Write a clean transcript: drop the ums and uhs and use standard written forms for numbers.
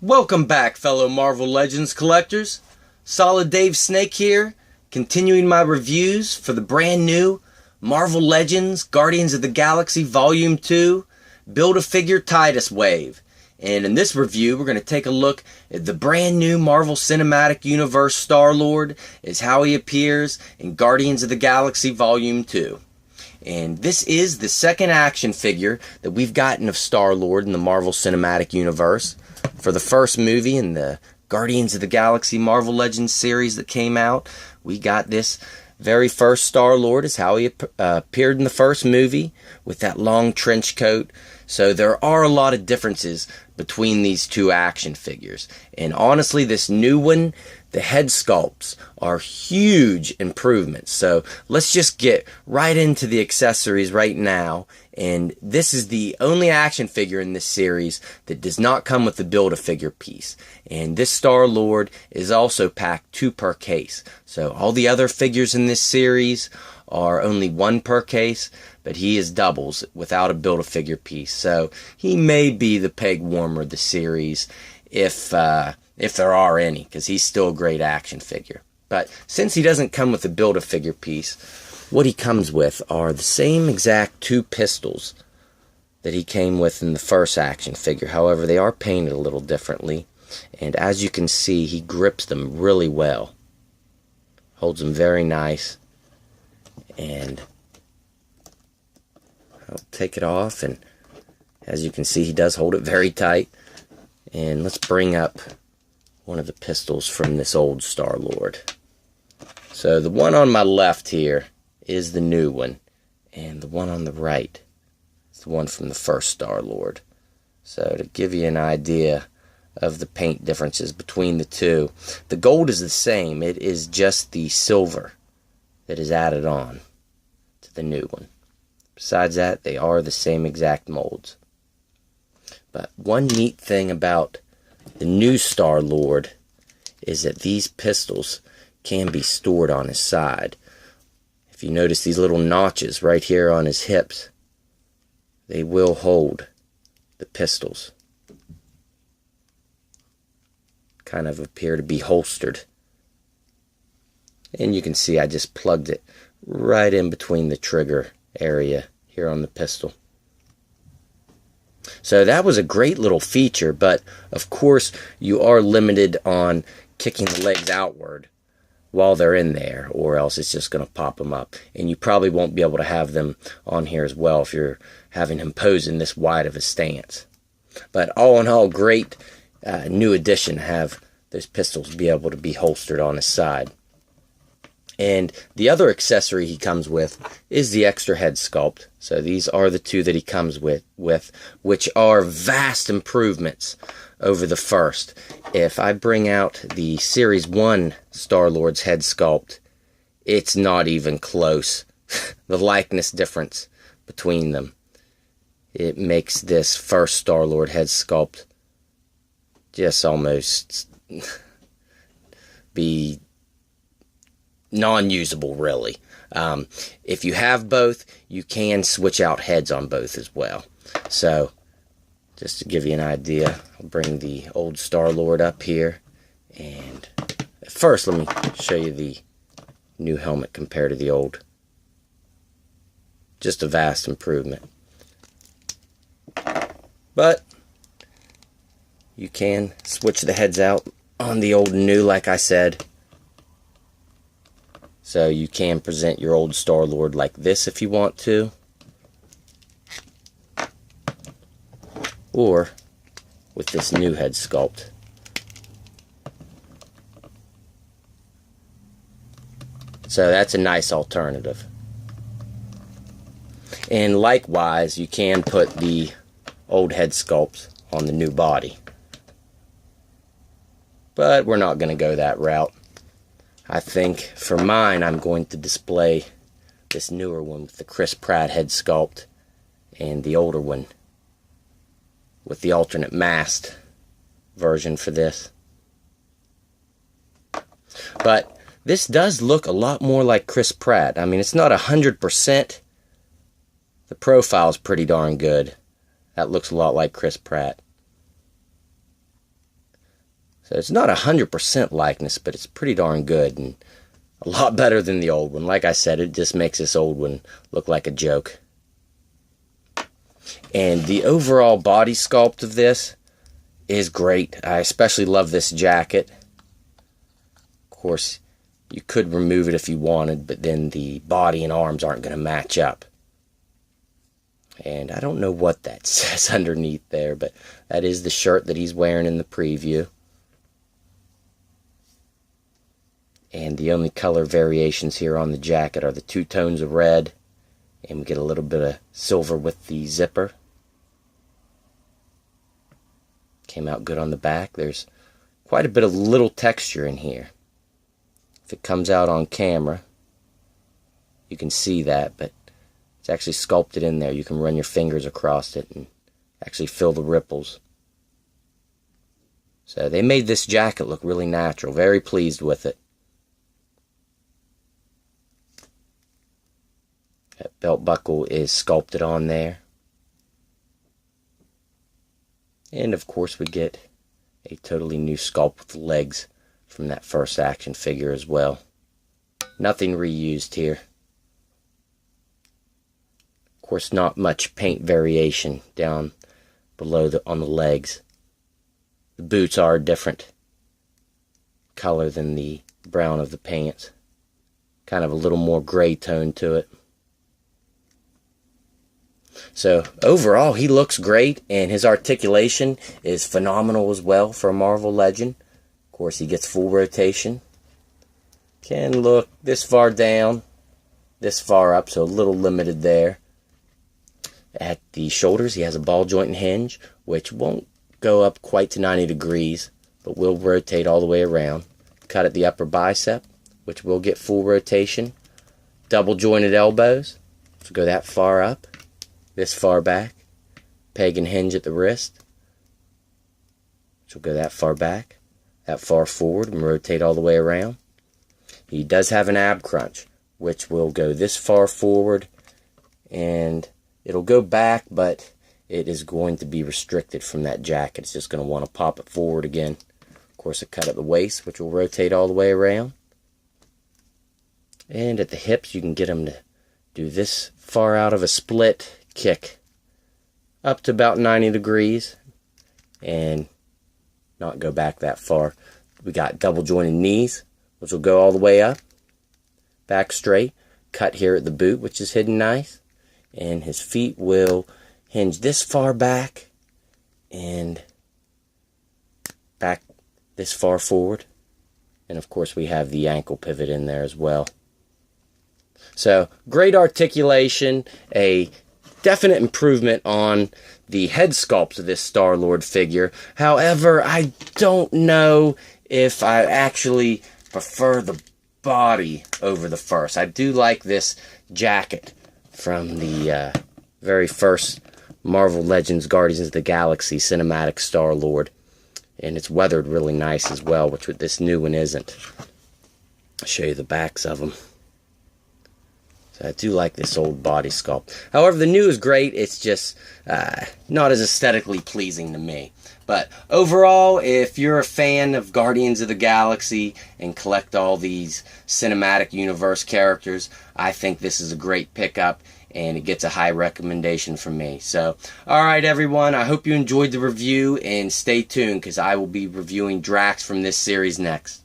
Welcome back, fellow Marvel Legends collectors. Solid Dave Snake here, continuing my reviews for the brand new Marvel Legends Guardians of the Galaxy Volume 2 Build-A-Figure Titus Wave. And in this review, we're going to take a look at the brand new Marvel Cinematic Universe Star-Lord as how he appears in Guardians of the Galaxy Volume 2. And this is the second action figure that we've gotten of Star-Lord in the Marvel Cinematic Universe. For the first movie in the Guardians of the Galaxy Marvel Legends series that came out, we got this very first Star-Lord as how he appeared in the first movie with that long trench coat. So there are a lot of differences between these two action figures. And honestly, this new one, the head sculpts are huge improvements. So let's just get right into the accessories right now. And this is the only action figure in this series that does not come with the Build-A-Figure piece. And this Star-Lord is also packed 2 per case. So all the other figures in this series are only 1 per case, but he is doubles without a Build-A-Figure piece. So he may be the peg warmer of the series if there are any, because he's still a great action figure. But since he doesn't come with a Build-A-Figure piece, what he comes with are the same exact 2 pistols that he came with in the first action figure. However, they are painted a little differently. And as you can see, he grips them really well. Holds them very nice. And I'll take it off. And as you can see, he does hold it very tight. And let's bring up one of the pistols from this old Star-Lord. So the one on my left here is the new one, and the one on the right is the one from the first Star-Lord. So to give you an idea of the paint differences between the two, the gold is the same. It is just the silver that is added on to the new one. Besides that, they are the same exact molds. But one neat thing about the new Star-Lord is that these pistols can be stored on his side. If you notice these little notches right here on his hips, they will hold the pistols. Kind of appear to be holstered. And you can see I just plugged it right in between the trigger area here on the pistol. So that was a great little feature, but of course you are limited on kicking the legs outward while they're in there, or else it's just going to pop them up. And you probably won't be able to have them on here as well if you're having him pose in this wide of a stance. But all in all, great new addition to have those pistols be able to be holstered on his side. And the other accessory he comes with is the extra head sculpt. So these are the 2 that he comes with, which are vast improvements over the first. If I bring out the Series 1 Star-Lord's head sculpt, it's not even close. The likeness difference between them, it makes this first Star-Lord head sculpt just almost be non-usable, really. If you have both, you can switch out heads on both as well. So just to give you an idea, I'll bring the old Star-Lord up here, and first let me show you the new helmet compared to the old. Just a vast improvement. But you can switch the heads out on the old and new, like I said. So you can present your old Star-Lord like this if you want to. Or with this new head sculpt. So that's a nice alternative. And likewise, you can put the old head sculpt on the new body. But we're not going to go that route. I think for mine, I'm going to display this newer one with the Chris Pratt head sculpt and the older one with the alternate masked version for this. But this does look a lot more like Chris Pratt. I mean, it's not 100%. The profile's pretty darn good. That looks a lot like Chris Pratt. So it's not 100% likeness, but it's pretty darn good and a lot better than the old one. Like I said, it just makes this old one look like a joke. And the overall body sculpt of this is great. I especially love this jacket. Of course, you could remove it if you wanted, but then the body and arms aren't going to match up. And I don't know what that says underneath there, but that is the shirt that he's wearing in the preview. And the only color variations here on the jacket are the 2 tones of red, and we get a little bit of silver with the zipper. Came out good on the back. There's quite a bit of little texture in here. If it comes out on camera, you can see that, but it's actually sculpted in there. You can run your fingers across it and actually feel the ripples. So they made this jacket look really natural. Very pleased with it. That belt buckle is sculpted on there. And of course we get a totally new sculpt with the legs from that first action figure as well. Nothing reused here. Of course, not much paint variation down below on the legs. The boots are a different color than the brown of the pants. Kind of a little more gray tone to it. So overall, he looks great, and his articulation is phenomenal as well for a Marvel Legend. Of course, he gets full rotation. Can look this far down, this far up, so a little limited there. At the shoulders, he has a ball joint and hinge, which won't go up quite to 90 degrees, but will rotate all the way around. Cut at the upper bicep, which will get full rotation. Double jointed elbows, which will go that far up. This far back, peg and hinge at the wrist, which will go that far back, that far forward, and rotate all the way around. He does have an ab crunch, which will go this far forward, and it'll go back, but it is going to be restricted from that jacket. It's just going to want to pop it forward again. Of course, a cut at the waist, which will rotate all the way around. And at the hips, you can get him to do this far out of a split kick up to about 90 degrees and not go back that far. We got double jointed knees, which will go all the way up, back straight, cut here at the boot, which is hidden nice, and his feet will hinge this far back and back this far forward. And of course we have the ankle pivot in there as well. So great articulation, a definite improvement on the head sculpt of this Star-Lord figure. However, I don't know if I actually prefer the body over the first. I do like this jacket from the very first Marvel Legends Guardians of the Galaxy cinematic Star-Lord. And it's weathered really nice as well, which this new one isn't. I'll show you the backs of them. So I do like this old body sculpt. However, the new is great. It's just not as aesthetically pleasing to me. But overall, if you're a fan of Guardians of the Galaxy and collect all these cinematic universe characters, I think this is a great pickup, and it gets a high recommendation from me. So, alright everyone, I hope you enjoyed the review, and stay tuned because I will be reviewing Drax from this series next.